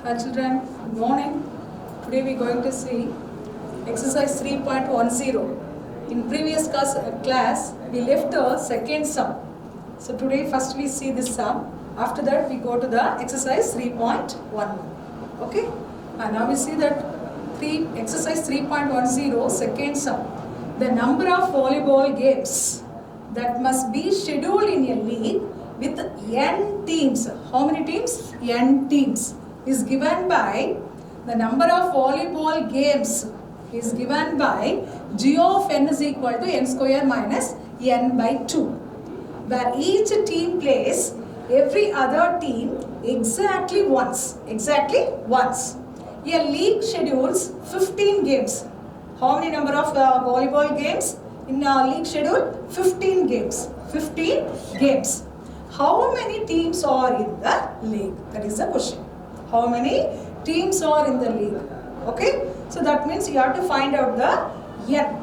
Children, good morning. Today we are going to see exercise 3.10. In previous class we left the second sum. So today first we see this sum. After that we go to the exercise 3.11. Okay? And now we see that exercise 3.10 second sum. The number of volleyball games that must be scheduled in a league with n teams. How many teams? N teams is given by the number of volleyball games is given by g of n is equal to n square minus n by 2, where each team plays every other team exactly once. A league schedules 15 games. How many number of volleyball games in a league schedule? 15 games. 15 games. How many teams are in the league? That is the question. How many teams are in the league? Okay. So that means you have to find out the n,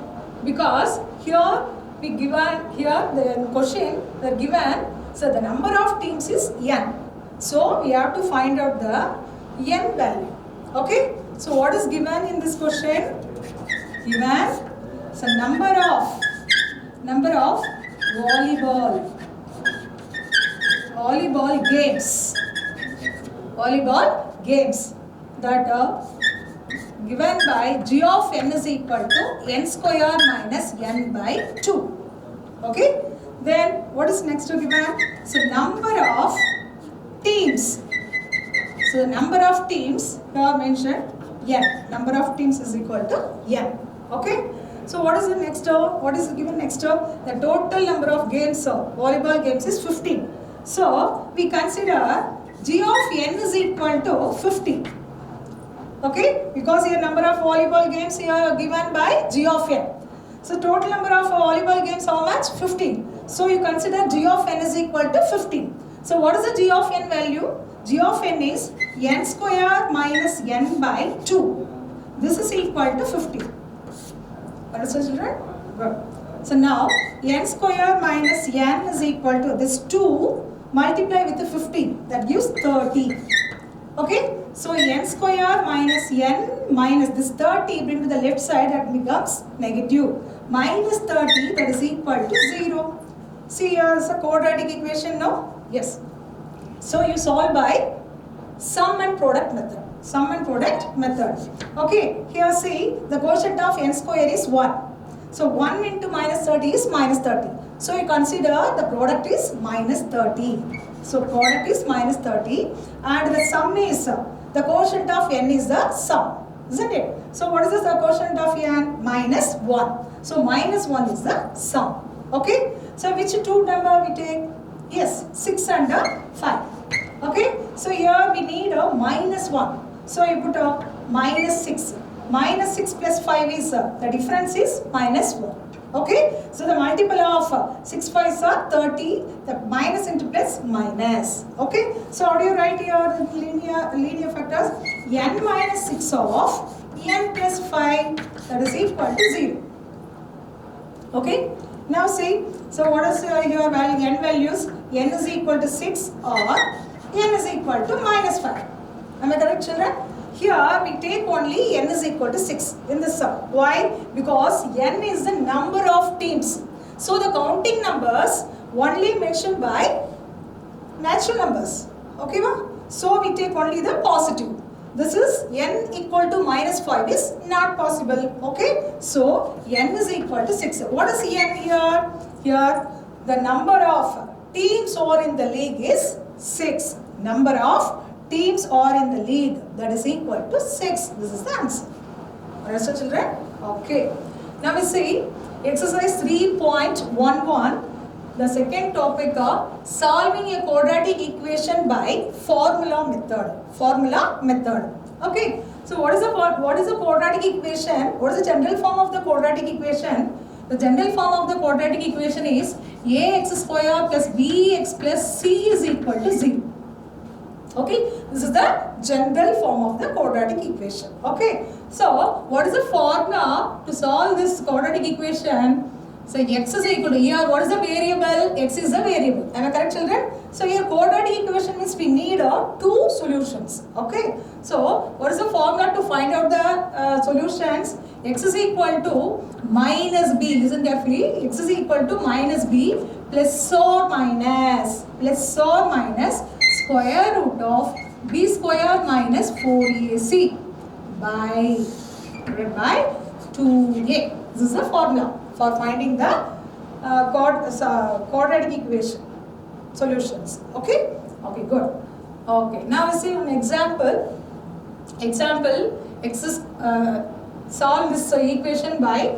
because here we given here the question they are given. So the number of teams is n. So we have to find out the n value. Okay. So what is given in this question? Given so number of volleyball games that are given by g of n is equal to n square minus n by 2. Okay. Then what is next to given? So number of teams. So the number of teams here mentioned n. Number of teams is equal to n. Okay. So what is the next? What is given next? The total number of games, volleyball games is 15. So we consider g of n is equal to 50. Okay, because here number of volleyball games here are given by g of n. So total number of volleyball games how much? 15. So you consider g of n is equal to 15. So what is the g of n value? G of n is n square minus n by 2. This is equal to 50. Understood, children? Good. So now n square minus n is equal to this 2 multiply with the 15, that gives 30. Okay. So n square minus n minus this 30 bring to the left side, that becomes negative. Minus 30, that is equal to 0. See here is a quadratic equation, no? Yes. So you solve by sum and product method. Okay, here see the quotient of n square is 1. So 1 into minus 30 is minus 30. So you consider the product is minus 30. So product is minus 30 and the sum is, the quotient of n is the sum, isn't it? So what is the quotient of n? Minus 1. So minus 1 is the sum. Okay. So which two number we take? Yes, 6 and 5. Okay. So here we need a minus 1. So you put a minus 6. Minus 6 plus 5 is, the difference is minus 1. Okay. So the multiple of 6 5s are 30. The minus into plus minus. Okay. So how do you write your linear factors? N minus 6 of n plus 5, that is equal to 0. Okay. Now see. So what is your value? N values? N is equal to 6 or n is equal to minus 5. Am I correct, children? Here we take only n is equal to 6 in this sum. Why? Because n is the number of teams. So the counting numbers only mentioned by natural numbers. Okay, ma? So we take only the positive. This is n equal to minus 5 is not possible. Okay. So n is equal to 6. What is n here? Here the number of teams are in the league is 6. Number of teams are in the league, that is equal to 6. This is the answer. Understood, children? Okay. Now we see exercise 3.11. The second topic of solving a quadratic equation by formula method. Okay. So what is the quadratic equation? What is the general form of the quadratic equation? The general form of the quadratic equation is ax square plus bx plus c is equal to 0. Okay, this is the general form of the quadratic equation. Okay, so what is the formula to solve this quadratic equation? So x is equal to, here what is the variable? X is the variable. Am I correct, children? So here quadratic equation means we need two solutions. Okay. So what is the formula to find out the solutions? X is equal to minus b. Listen carefully. X is equal to minus b plus or minus square root of b square minus 4ac by 2a. This is the formula for finding the quadratic equation solutions. Okay? Okay, good. Okay, now we see an example. X is solve this equation by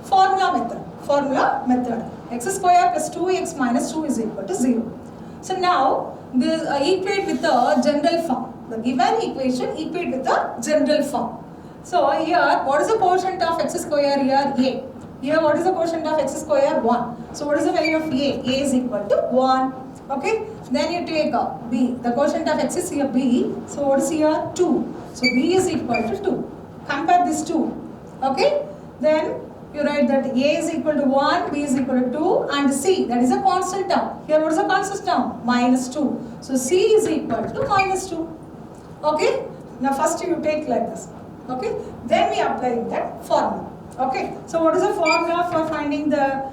formula method. X square plus 2x minus 2 is equal to 0. So now this equate with the general form. The given equation equate with the general form. So here what is the quotient of x square here? A. Here what is the quotient of x square? 1. So what is the value of a? A is equal to 1. Okay. Then you take b. The quotient of x is here b. So what is here? 2. So b is equal to 2. Compare these two. Okay. Then you write that a is equal to 1, b is equal to 2 and c, that is a constant term. Here what is the constant term? Minus 2. So c is equal to minus 2. Okay. Now first you take like this. Okay. Then we apply that formula. Okay. So what is the formula for finding the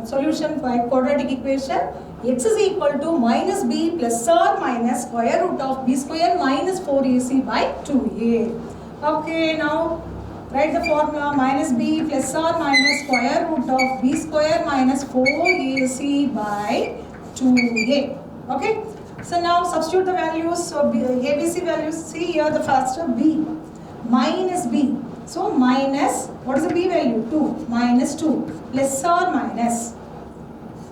solution for quadratic equation? X is equal to minus b plus or minus square root of b square minus 4ac by 2a. Okay. Now write the formula minus b plus or minus square root of b square minus 4ac by 2a. Okay. So now substitute the values. So ABC values. See here the first b minus b. So minus, what is the b value? 2. Minus 2 plus or minus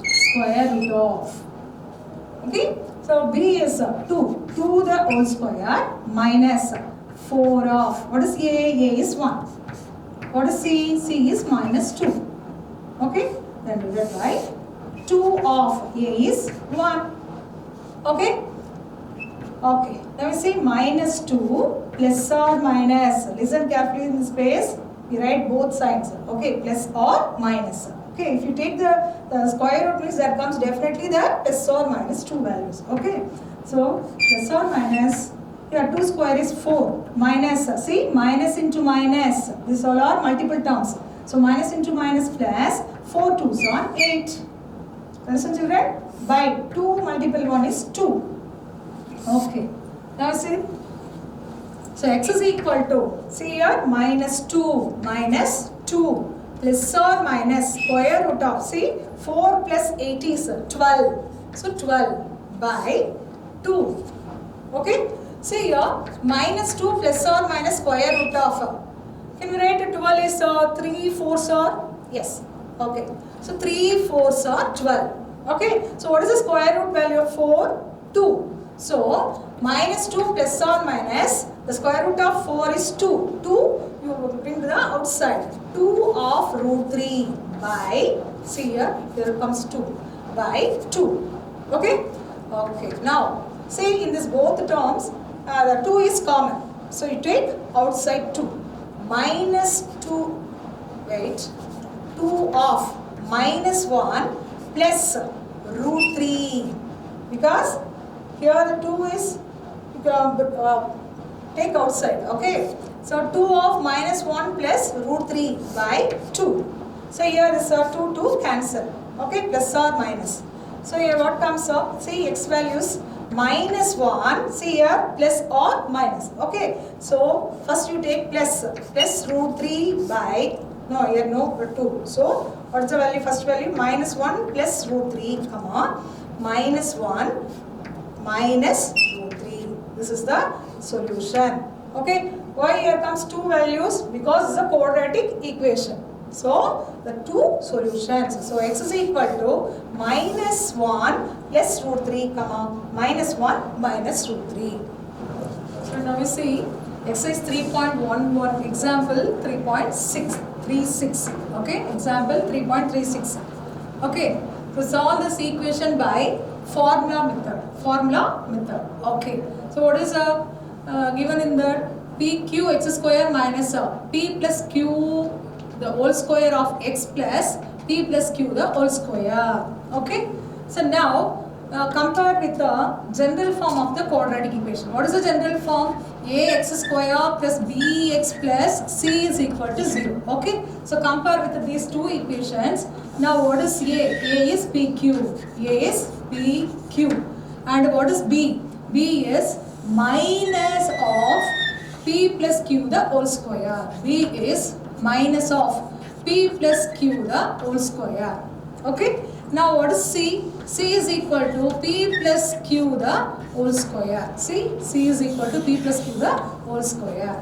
square root of. Okay. So b is 2. 2 the whole square minus 4 of. What is a? A is 1. What is c? C is minus 2. Okay. Then we will write 2 of a is 1. Okay. Okay. Now we see minus 2 plus or minus. Listen carefully in this space. We write both sides. Okay. Plus or minus. Okay. If you take the square root means there comes definitely the plus or minus 2 values. Okay. So plus or minus. Here 2 square is 4. Minus. See minus into minus. These all are multiple terms. So minus into minus plus 4 2s are 8. Listen children. By 2 multiple 1 is 2. Okay. Now see. So x is equal to, see here, minus 2 plus or minus square root of, see, 4 plus 8 is 12. So 12 by 2. Okay. See here, minus 2 plus or minus square root of, can we write 12 is 3 4s or? Yes. Okay. So 3 4s are 12. Okay. So what is the square root value of 4? 2. So minus 2 plus or minus, the square root of 4 is 2. 2 you bring to the outside. 2 of root 3 by, see here comes 2 by 2. Okay. Okay. Now see in this both terms the 2 is common. So you take outside 2. Minus 2, wait, 2 of minus 1 plus root 3. Because here the 2 is, take outside. Okay. So 2 of minus 1 plus root 3 by 2. So here is 2 to cancel. Okay. Plus or minus. So here what comes up? See x values. Minus 1, see here, plus or minus. Okay. So first you take plus root 3 by, no, here no 2. So what is the value? First value minus 1 plus root 3, comma, minus 1 minus root 3. This is the solution. Okay. Why here comes 2 values? Because it's a quadratic equation. So the 2 solutions. So x is equal to minus 1 plus root 3, comma, minus 1 minus root 3. So now we see exercise 3.11, example 3.36. Okay, example 3.36. Okay, so solve this equation by formula method. Okay, so what is given in the pq x square minus p plus q the whole square of x plus p p plus q the whole square. Okay. So now compare with the general form of the quadratic equation. What is the general form? Ax square plus bx plus c is equal to 0. Okay. So compare with these two equations. Now what is A? A is pq. A is pq. And what is b? B is minus of p plus q the whole square. B is minus of p plus q the whole square. Okay. Now what is C? C is equal to p plus q the whole square. See? C is equal to p plus q the whole square.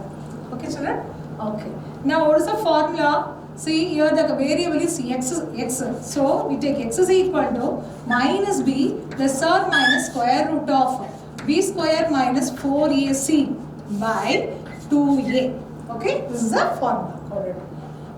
Okay children? Okay. Now what is the formula? See, here the variable is x. So we take x is equal to minus b plus or minus square root of b square minus 4ac by 2a. Okay, this is the formula.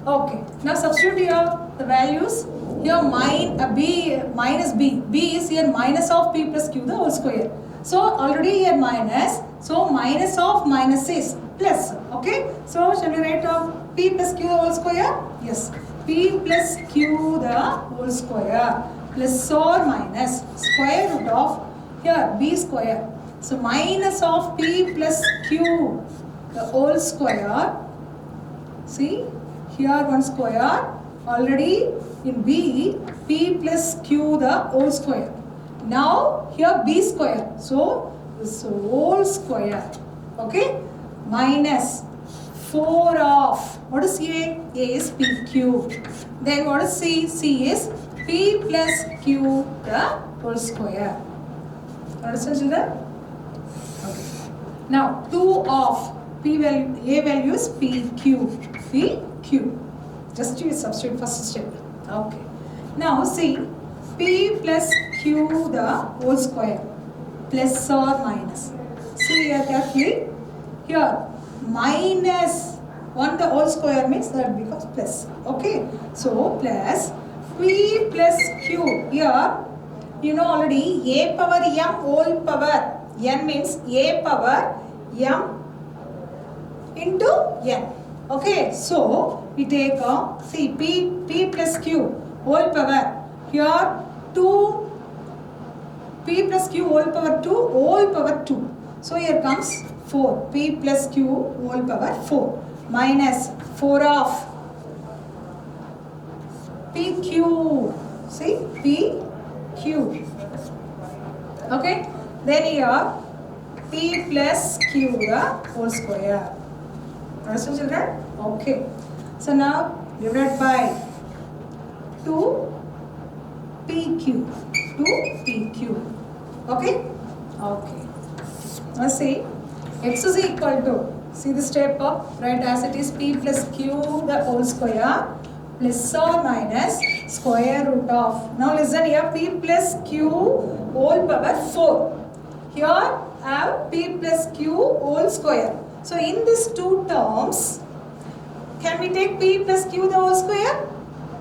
Okay, now substitute here the values. Here minus b. B is here minus of p plus q the whole square. So already here minus. So minus of minus is plus. Okay, so shall we write of p plus q the whole square? Yes, p plus q the whole square plus or minus square root of here b square. So minus of p plus q the whole square. See, here one square already in b, p plus q the whole square. Now here b square. So this whole square. Okay, minus 4 of, what is A? A is PQ. Then what is C? C is P plus Q the whole square. Understand children? Okay. Now 2 of P value, A value is PQ. PQ. Just you substitute first step. Okay. Now see, P plus Q the whole square plus or minus. See here carefully. Here minus 1 the whole square means that becomes plus. Okay. So plus P plus Q. Here you know already a power m whole power n means a power m into n. Okay. So we take see P plus Q whole power. Here 2 P plus Q whole power 2. So here comes 4. P plus Q whole power 4 minus 4 of PQ. See, PQ. Okay. Then here P plus Q the whole square. Understand children? Okay. So now divided by 2 PQ. 2 PQ. Okay? Okay. Now see, x is equal to, see the step up, right, as it is p plus q the whole square plus or minus square root of. Now listen here, p plus q whole power 4. Here I have p plus q whole square. So in these two terms, can we take p plus q the whole square?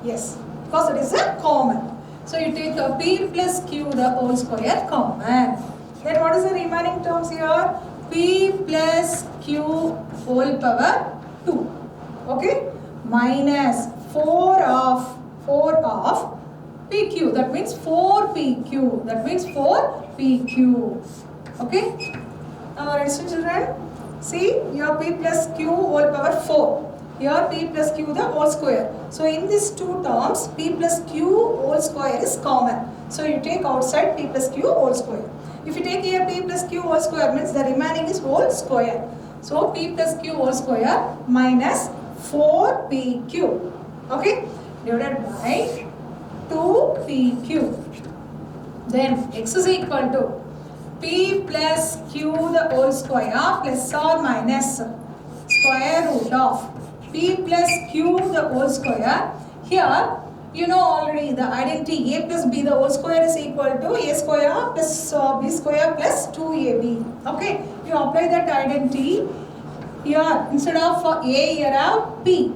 Yes, because it is a common. So you take a p plus q the whole square common. Then what is the remaining terms here? P plus q whole power 2. Okay? Minus 4 of PQ. That means 4PQ. That means 4PQ. Okay? Now understand children? See, your P plus Q whole power 4. Here P plus Q the whole square. So in these two terms, P plus Q whole square is common. So you take outside P plus Q whole square. If you take here P plus Q whole square means the remaining is whole square. So P plus Q whole square minus 4PQ. Okay? Divided by 2PQ. Then x is equal to P plus Q the whole square plus or minus square root of P plus Q the whole square. Here you know already the identity a plus b the whole square is equal to a square plus b square plus 2ab. Okay, you apply that identity here. Instead of a here have p,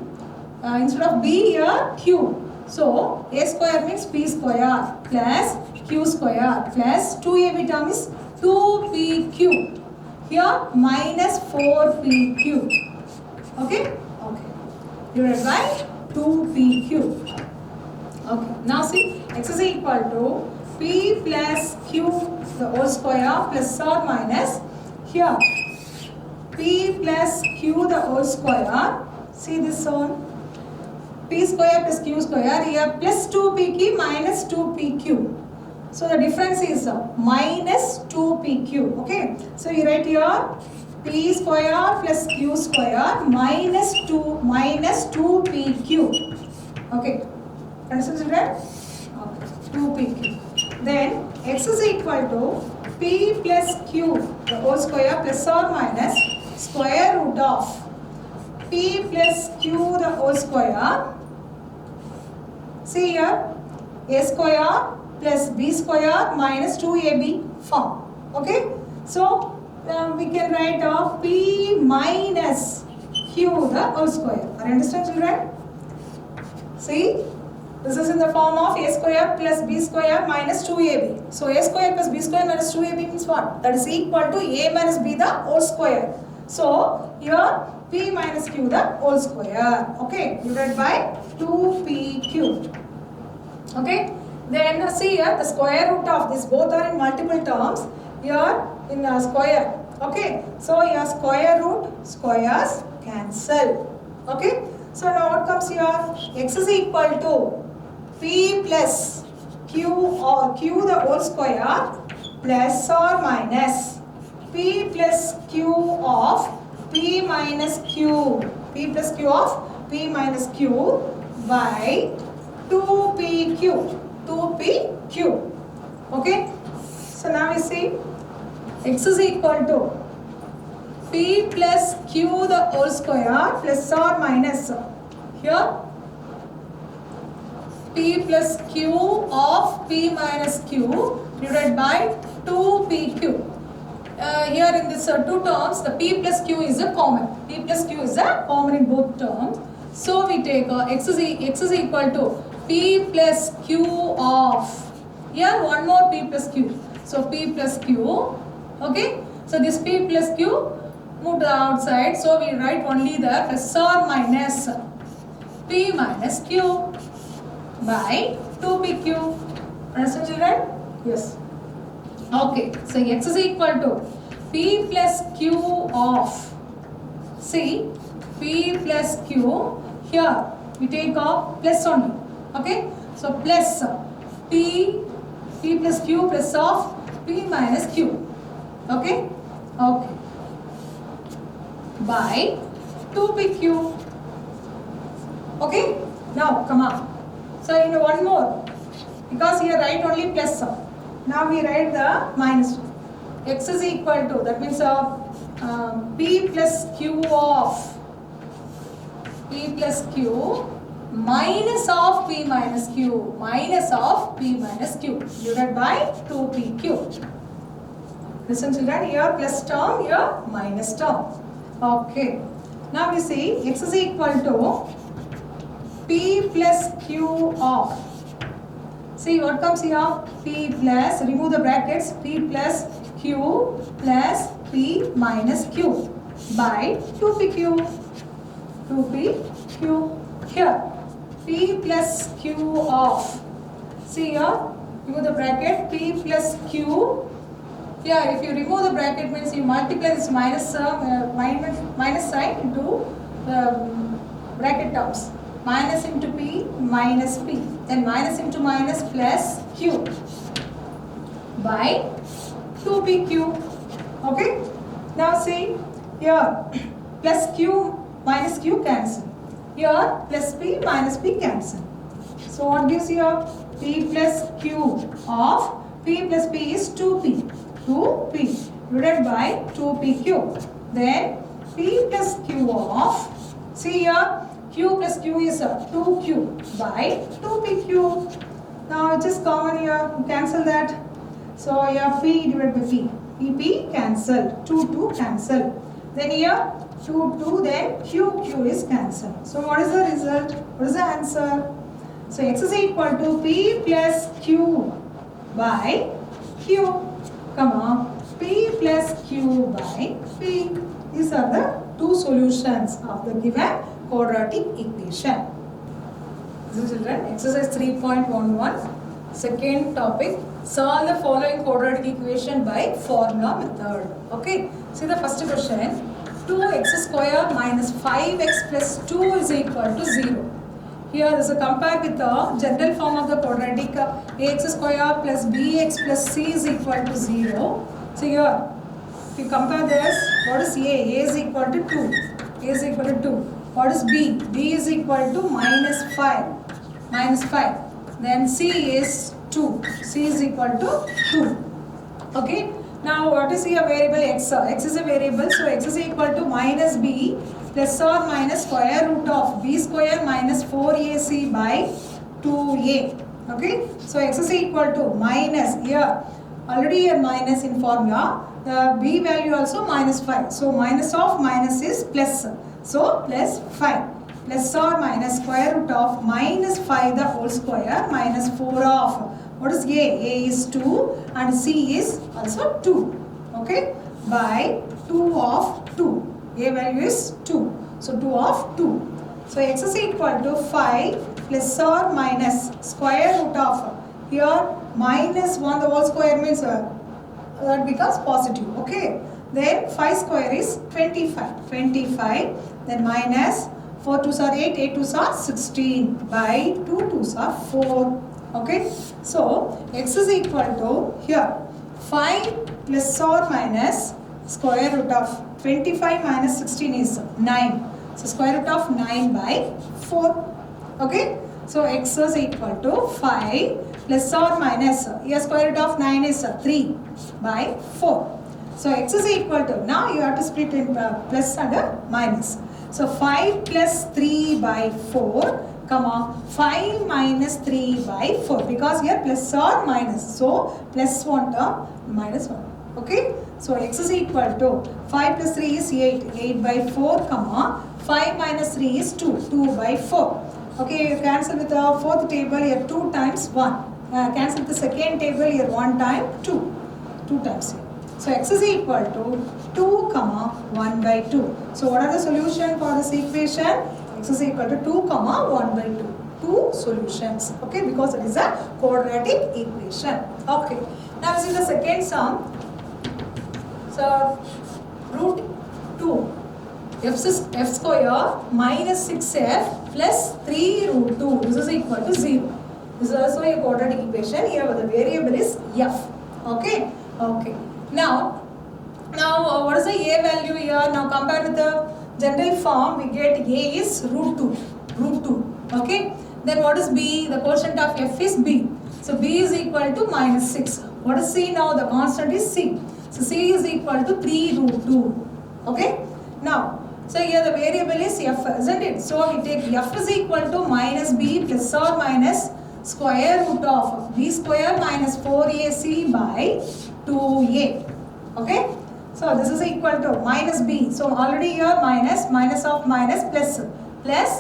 instead of b here q. So a square means p square plus q square plus 2ab term is 2pq. Here minus 4pq. Okay, okay, divided by 2pq. Okay, now see, x is equal to p plus q the whole square plus or minus here p plus q the whole square. See this one, p square plus q square, here plus 2pq minus 2pq. So the difference is minus 2pq. Okay, so you write here p square plus q square minus 2pq. Okay, understand children? Okay, 2pq. Then x is equal to p plus q the whole square plus or minus square root of p plus q the whole square. See here, a square plus b square minus 2ab form. Okay, so we can write p minus q the whole square. Are you understand children? See, this is in the form of a square plus b square minus 2ab. So a square plus b square minus 2ab means what? That is equal to a minus b the whole square. So here p minus q the whole square. Okay, divided by 2pq. Okay, then see here the square root of this, both are in multiple terms. Here in square. Okay, so here square root squares cancel. Okay, so now what comes here? X is equal to p plus q or q the whole square plus or minus p plus q of p minus q. P plus q of p minus q by 2pq. 2pq. Okay, so now we see x is equal to p plus q the whole square plus or minus here p plus q of p minus q divided by 2pq. Here in this two terms, the p plus q is a common. P plus q is a common in both terms. So we take x is equal to p plus q of, here one more p plus q. So p plus q. Okay. So this p plus q moved to the outside. So we write only the plus or minus p minus q by 2pq. Understand children? Yes. Okay. So x is equal to p plus q of, see, p plus q, here we take off plus only. Okay. So plus p plus q plus of p minus q. Okay. Okay. By 2pq. Okay. Now come on. So in one more, because here write only plus. Now we write the minus. X is equal to, that means p plus q of p plus q minus of p minus q, minus of p minus q divided by 2pq. Listen children, here plus term, here minus term. Okay. Now we see x is equal to p plus q of, see what comes here, p plus, remove the brackets, p plus q plus p minus q by 2pq. 2pq. Here p plus q of, see here, remove the bracket, p plus q. Here if you remove the bracket means you multiply this minus sign into bracket terms. Minus into p minus p, then minus into minus plus q by 2pq. Okay. Now see here plus q minus q cancel. Here plus p minus p cancel. So what gives here? P plus q of p plus p is 2p. 2p divided by 2pq. Then p plus q of, see here, q plus q is 2q by 2pq. Now just common here, cancel that. So here p divided by p. P cancel. 2 cancel. Then here 2 then q is cancelled. So what is the result? What is the answer? So x is equal to p plus q by q. Come on. P plus q by p. These are the two solutions of the given quadratic equation. So children, exercise 3.11, second topic, solve the following quadratic equation by formula method. Okay, see the first question, 2x square minus 5x plus 2 is equal to 0. Here this is compared with the general form of the quadratic, ax square plus bx plus c is equal to 0. So here, if you compare this, what is a? A is equal to 2. A is equal to 2. What is b? B is equal to minus 5. Minus 5. Then c is 2. C is equal to 2. Okay. Now what is here variable x? X is a variable. So x is equal to minus b plus or minus square root of b square minus 4ac by 2a. Okay. So x is equal to minus here. Already a minus in formula. The b value also minus 5. So minus of minus is plus. So plus 5. Plus or minus square root of minus 5 the whole square minus 4 of, what is a? A is 2 and c is also 2. Okay. By 2 of 2. A value is 2. So 2 of 2. So x is equal to 5 plus or minus square root of, here minus 1 the whole square means that becomes positive. Okay. Then 5 square is 25. 25. Then minus 4 2s are 8. 8 2s are 16. By 2 2s are 4. Okay. So x is equal to here 5 plus or minus square root of 25 minus 16 is 9. So square root of 9 by 4. Okay. So x is equal to 5 plus or minus, here square root of 9 is 3 by 4. So x is equal to, now you have to split in plus and minus. So 5 plus 3 by 4, comma 5 minus 3 by 4, because here plus or minus. So plus 1 term, minus 1. Okay. So x is equal to 5 plus 3 is 8. 8 by 4, comma 5 minus 3 is 2. 2 by 4. Okay, you cancel with the fourth table here 2 times 1. Cancel with the second table here 1 time 2. 2 times here. So x is equal to 2 comma 1 by 2. So what are the solution for this equation? X is equal to 2 comma 1 by 2. Two solutions. Okay, because it is a quadratic equation. Okay. Now this is the second sum. So root 2 f square minus 6f plus 3 root 2. This is equal to 0. This is also a quadratic equation. Here the variable is f. Okay. Okay. Now what is the a value here? Now compared with the general form, we get a is root 2. Root 2. Okay. Then what is b? The quotient of f is b. So b is equal to minus 6. What is c now? The constant is c. So c is equal to 3 root 2. Okay. Now, so here the variable is f, isn't it? So we take f is equal to minus b plus or minus square root of b square minus 4ac by 2a. Okay. So this is equal to minus b. So already here minus of minus plus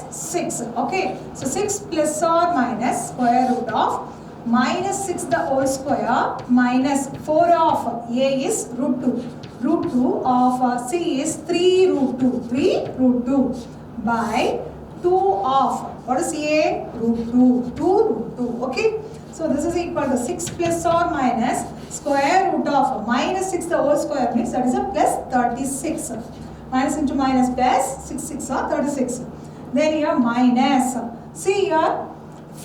6. Okay. So 6 plus or minus square root of minus 6 the whole square minus 4 of a is root 2. Root 2 of c is 3 root 2. 3 root 2 by 2 of, what is a? Root 2. 2 root 2. Okay. So this is equal to 6 plus or minus square root of minus 6 the whole square means that is a plus 36. Minus into minus plus 6 6 are 36. Then here minus. See here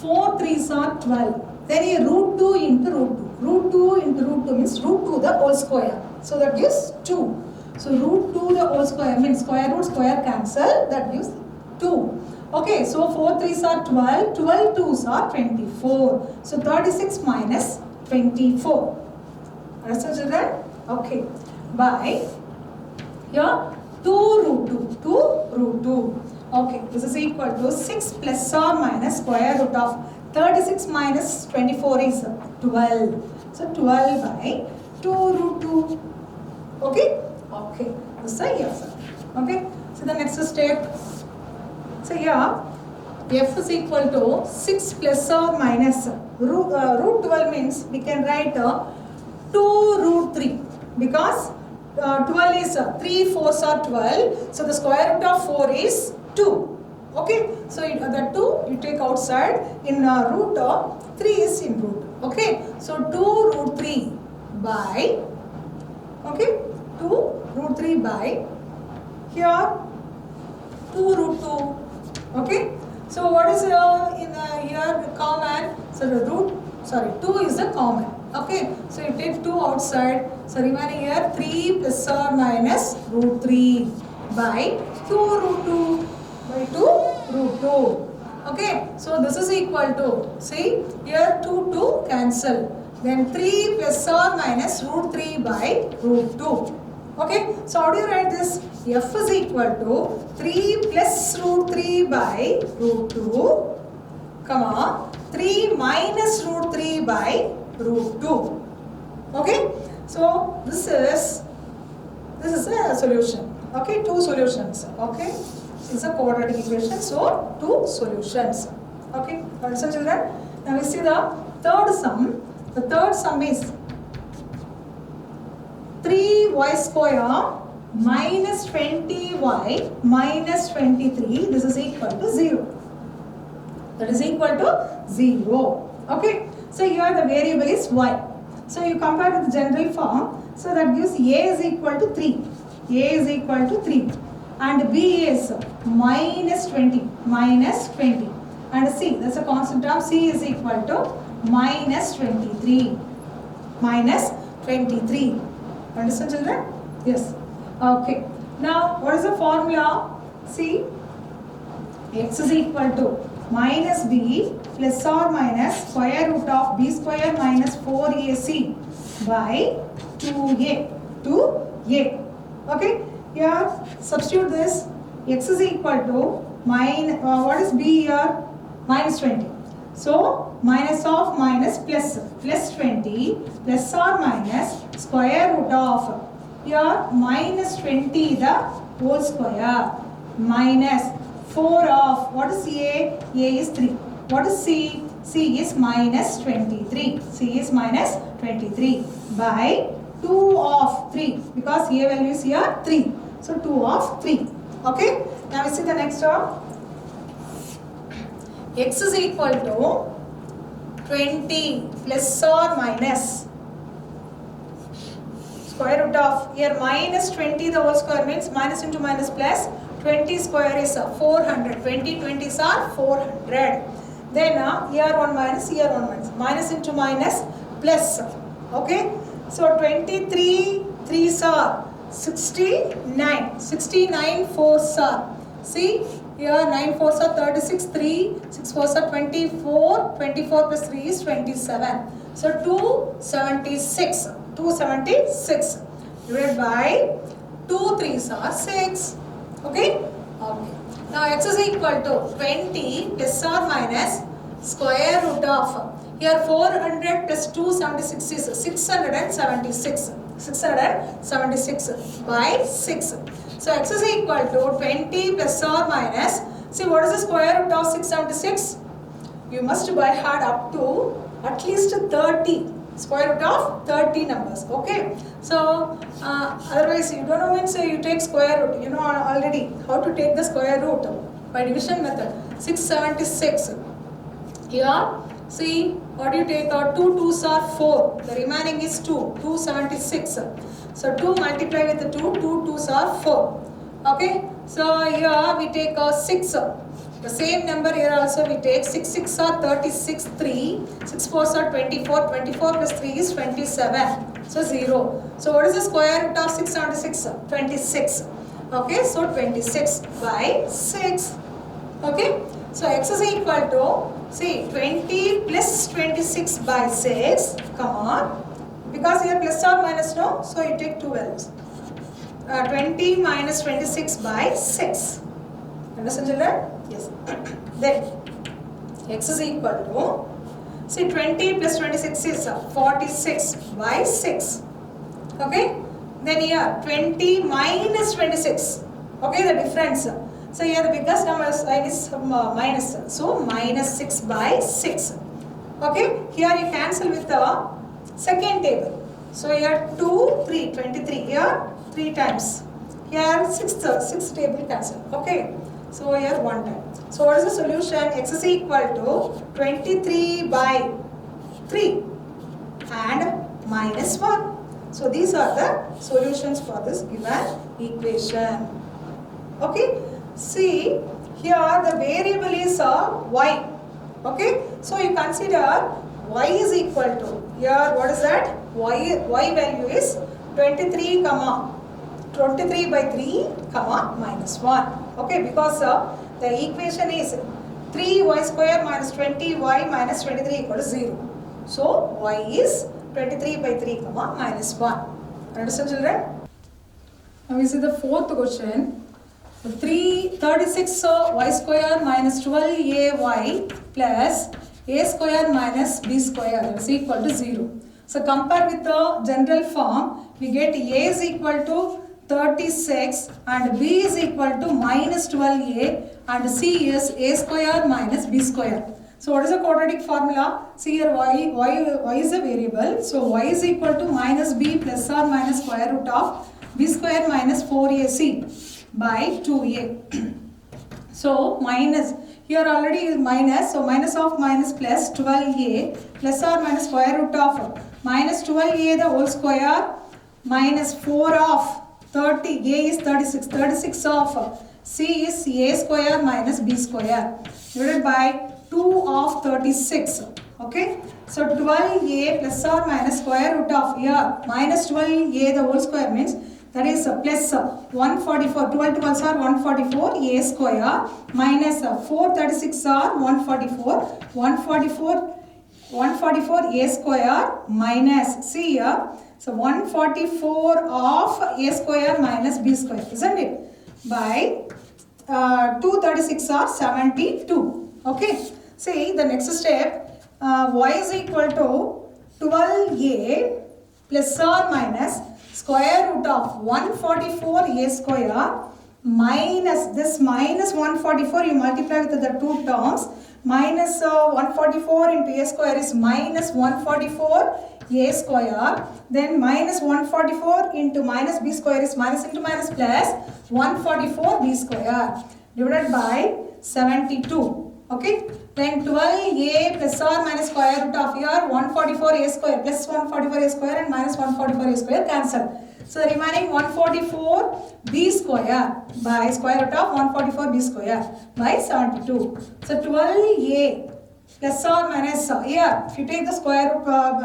4 3s are 12. Then here root 2 into root 2. Root 2 into root 2 means root 2 the whole square. So that gives 2. So root 2 the whole square means square root square cancel. That gives 2. Okay, so 4 3s are 12. 12 2s are 24. So 36 minus 24. Understand children? Okay. By here 2 root 2. 2 root 2. Okay, this is equal to 6 plus or minus square root of 36 minus 24 is 12. So 12 by 2 root 2. Okay? Okay. This is yes. Okay. So the next step. So here f is equal to 6 plus or minus root 12 means we can write 2 root 3 because 12 is 3 4s are 12. So the square root of 4 is 2. Okay, so the 2 you take outside. In root 3 is in root. Okay, so 2 root 3 by, okay, 2 root 3 by, here 2 root 2. Okay, so what is in here common? So the root, sorry, 2 is the common. Okay, so you take 2 outside. So remaining here 3 plus or minus root 3 by 2 root 2 by 2 root 2. Okay, so this is equal to, see here 2 cancel. Then 3 plus or minus root 3 by root 2. Okay, so how do you write this? F is equal to 3 plus root 3 by root 2, comma 3 minus root 3 by root 2. Okay, so this is a solution. Okay, 2 solutions. Okay, it's a quadratic equation, so 2 solutions. Okay, understand children? Now we see the third sum. The third sum is 3y square minus 20y minus 23. This is equal to 0. That is equal to 0. Okay, so here the variable is y. So you compare with the general form. So that gives a is equal to 3. A is equal to 3. And b is minus 20. Minus 20. And c, that's a constant term. C is equal to minus 23. Minus 23. Understand children? Yes. Okay. Now what is the formula? See, x is equal to minus b plus or minus square root of b square minus 4ac by 2a. 2a. Okay. Here substitute this. X is equal to minus, what is b here? Minus 20. So minus of minus plus, plus 20 plus or minus square root of, here minus 20 the whole square minus 4 of, what is a? A is 3. What is c? C is minus 23. C is minus 23 by 2 of 3, because a value is here 3. So 2 of 3. Okay. Now we see the next term. X is equal to 20 plus or minus square root of, here minus 20 the whole square means minus into minus plus, 20 square is 400. 20 20s are 400. Then here 1 minus, here 1 minus. Minus into minus plus. Okay. So 23 3s are 69. 69 4s are. See, here 9 4s are 36, 3, 6 4s are 24, 24 plus 3 is 27. So 276. 276 divided by 2 3s are 6. Okay? Okay. Now x is equal to 20 plus or minus square root of, here 400 plus 276 is 676. 676 by 6. So x is equal to 20 plus or minus, see what is the square root of 676? You must by heart up to at least 30. Square root of 30 numbers. Okay. So otherwise you don't know means you take square root. You know already how to take the square root by division method. 676. Here see what do you take out? 2 2s are 4. The remaining is 2. 276. So 2 multiply with the 2. 2 2s are 4. Okay. So here we take 6. The same number here also we take 6 6 are 36, 3, 6 4s are 24, 24 plus 3 is 27. So 0. So what is the square root of 676? 26. Okay, so 26 by 6. Okay, so x is equal to, see 20 plus 26 by 6, come on, because here plus or minus no, so you take 2 values. 20 minus 26 by 6. Understand children? Yes. Then x is equal to, see 20 plus 26 is 46 by 6. Okay. Then here 20 minus 26. Okay, the difference. So here the biggest number is minus. So minus 6 by 6. Okay. Here you cancel with the second table. So here 2, 3, 23. Here 3 times. Here 6th table cancel. Okay. So here 1 time. So what is the solution? X is equal to 23 by 3 and minus 1. So these are the solutions for this given equation. Okay. See, here the variable is y. Okay. So you consider y is equal to, here what is that? Y value is 23 by 3 minus 1. Okay, because the equation is 3y square minus 20y minus 23 equal to 0. So y is 23 by 3 minus 1. Understand, children? Now we see the fourth question. 36 y square minus 12ay plus a square minus b square is equal to 0. So compare with the general form, we get a is equal to 36 and b is equal to minus 12a and c is a square minus b square. So what is the quadratic formula? See here y is a variable. So y is equal to minus b plus or minus square root of b square minus 4ac by 2a. So minus, here already is minus, so minus of minus plus 12a plus or minus square root of minus 12a the whole square minus 4 of 30, a is 36, 36 of c is a square minus b square divided by 2 of 36. Okay, so 12a plus or minus square root of here minus 12a the whole square means that is plus 144, 12 12s are 144 a square minus 436 are 144 a square minus, see here, so 144 of a square minus b square, isn't it? By 236 are 72. Okay, see the next step, y is equal to 12a plus or minus square root of 144 a square minus this minus 144 you multiply with the two terms, minus 144 into a square is minus 144 a square, then minus 144 into minus b square is minus into minus plus 144 b square divided by 72. Okay, then 12a plus or minus square root of here 144 a square plus 144 a square and minus 144 a square cancel. So the remaining 144 b square by square root of 144 b square by 72. So 12a plus or minus here if you take the square root of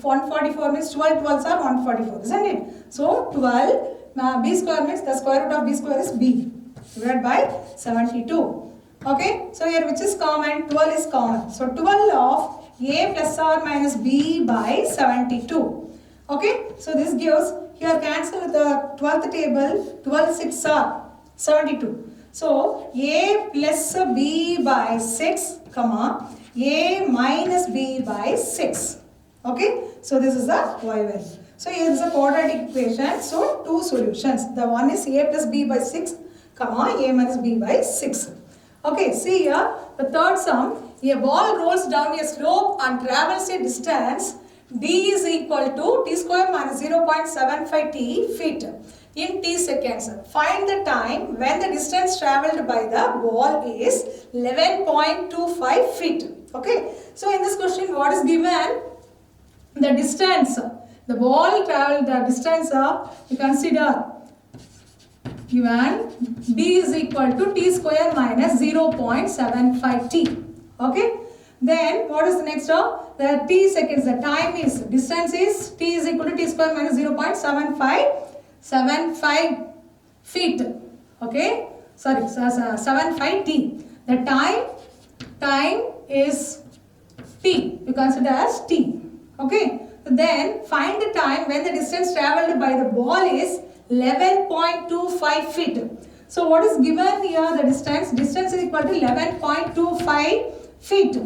144 means 12 12s are 144, isn't it? So 12 b square means the square root of b square is b divided by 72. Okay, so here which is common? 12 is common. So 12 of a plus or minus b by 72. Okay, so this gives, here cancel with the 12th table, 12 6 are 72. So a plus b by 6, comma, a minus b by 6. Okay, so this is the y value. So here is a quadratic equation. So two solutions. The one is a plus b by 6, comma, a minus b by 6. Okay, see here, the third sum, a ball rolls down a slope and travels a distance d is equal to t square minus 0.75 t feet in t seconds. Find the time when the distance travelled by the ball is 11.25 feet. Okay, so in this question what is given? The distance, the ball travelled, the distance we consider given b is equal to t square minus 0.75 t. Okay, then what is the next term? The t seconds, the time is, distance is t is equal to t square minus 0.75 feet. Okay, sorry, 75 t. The time is t, you consider as t. Okay, then find the time when the distance travelled by the ball is 11.25 feet. So what is given here? The distance is equal to 11.25 feet.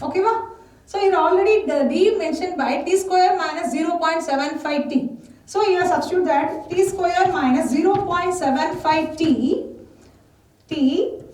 Okay, ma? So here already the d mentioned by t square minus 0.75 t. So here substitute that t square minus 0.75 t,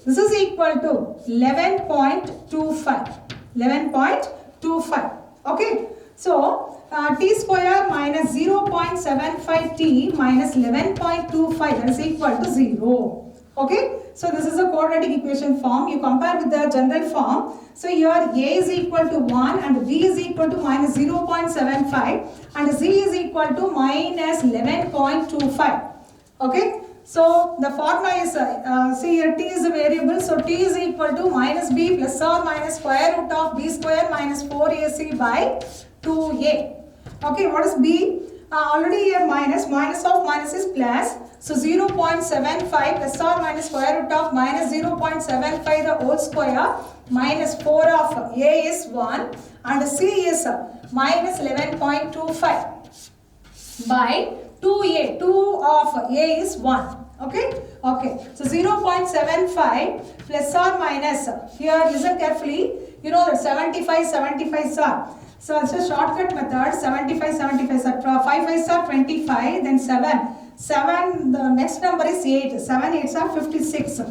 this is equal to 11.25. Okay, so t square minus 0.75 t minus 11.25, that is equal to 0. Okay, so this is a quadratic equation form. You compare with the general form. So here A is equal to 1 and B is equal to minus 0.75 and Z is equal to minus 11.25. Okay, so the formula is, see here T is a variable. So T is equal to minus B plus or minus square root of B square minus 4AC by 2A. Okay, what is B? Already here minus of minus is plus. So 0.75 plus or minus square root of minus 0.75 the whole square minus 4 of A is 1 and C is minus 11.25 by 2A. 2 of A is 1. Okay? Okay. So 0.75 plus or minus. Here listen carefully. You know that 75 are. So it's a shortcut method. 75 are 5 5s are 25, then 7, the next number is 8. 7 8s are 56.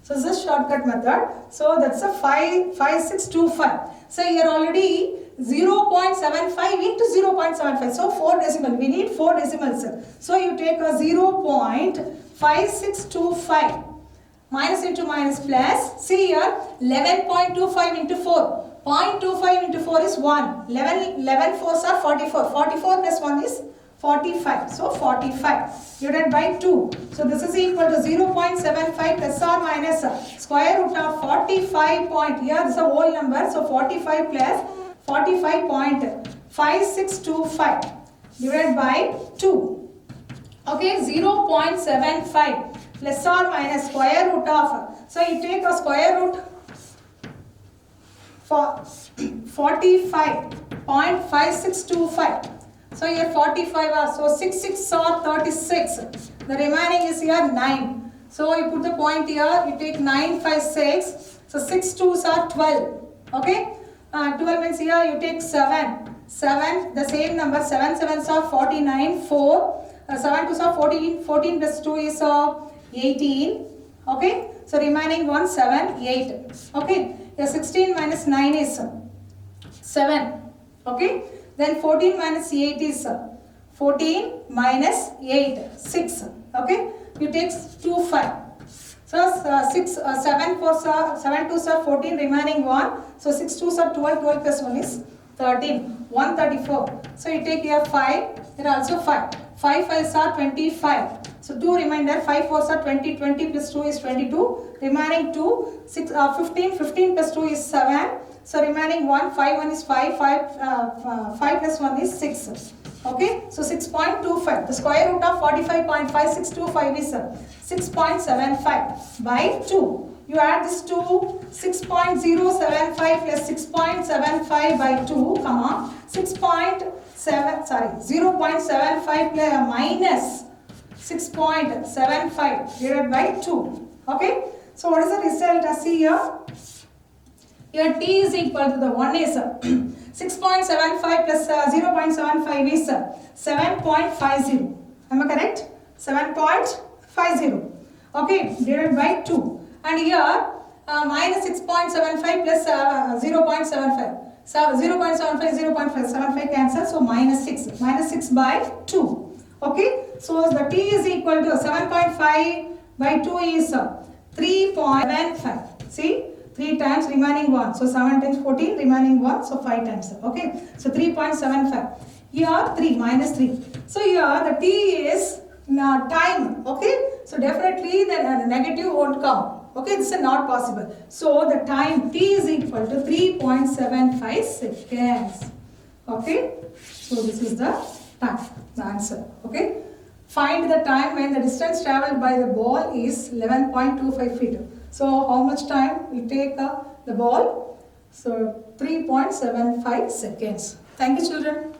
So this is shortcut method. So that's a 5625. So here already 0.75 into 0.75. So 4 decimal. We need 4 decimals. So you take a 0.5625 minus into minus plus. See here 11.25 into 4. 0.25 into 4 is 1. 11 4s are 44. 44 plus 1 is 45. So 45 divided by 2. So this is equal to 0.75 plus or minus square root of 45 point. Here this is a whole number. So 45 plus 45.5625 divided by 2. Okay, 0.75 plus or minus square root of. So you take a square root for 45.5625. So here 45 are, so 6 are 36. The remaining is here 9. So you put the point here, you take 9 5 6. So 6 2s are 12. Okay, 12 means here you take 7, the same number, 7 7s are 49, 4, 7 2s are 14, 14 plus 2 is 18. Okay, so remaining 1 7 8. Okay, here 16 minus 9 is 7. Okay, then 14 minus 8 is 14 minus 8 6. Okay, you take 2 5. So 6 7 4s are 7 2s are 14, remaining 1. So 6 2s are 12, 12 plus 1 is 13, 134. So you take here 5, here also 5. 5 5s are 25. So 2 remainder, 5 4s are 20, 20 plus 2 is 22, remaining 2, 6, 15, 15 plus 2 is 7. So remaining 1, 5 1 is 5, 5 plus 1 is 6. Okay, so 6.25. The square root of 45.5625 is 6.75 by 2. You add this to 6.075 plus 6.75 by 2, comma 0.75 minus 6.75 divided by 2. Okay, so what is the result? See here. Here T is equal to the 1 is 6.75 plus 0.75 is 7.50. Am I correct? 7.50. Okay, divided by 2. And here minus 6.75 plus 0.75. So 0.75, 0.75 cancel. So minus 6. Minus 6 by 2. Okay, so the T is equal to 7.5 by 2 is 3.75. See? 3 times remaining 1. So 7 times 14 remaining 1. So 5 times. Okay. So 3.75. Here 3 minus 3. So here the T is time. Okay. So definitely the negative won't come. Okay. This is not possible. So the time T is equal to 3.75 seconds. Okay. So this is the time. The answer. Okay. Find the time when the distance travelled by the ball is 11.25 feet. So how much time will take the ball? So 3.75 seconds. Thank you, children.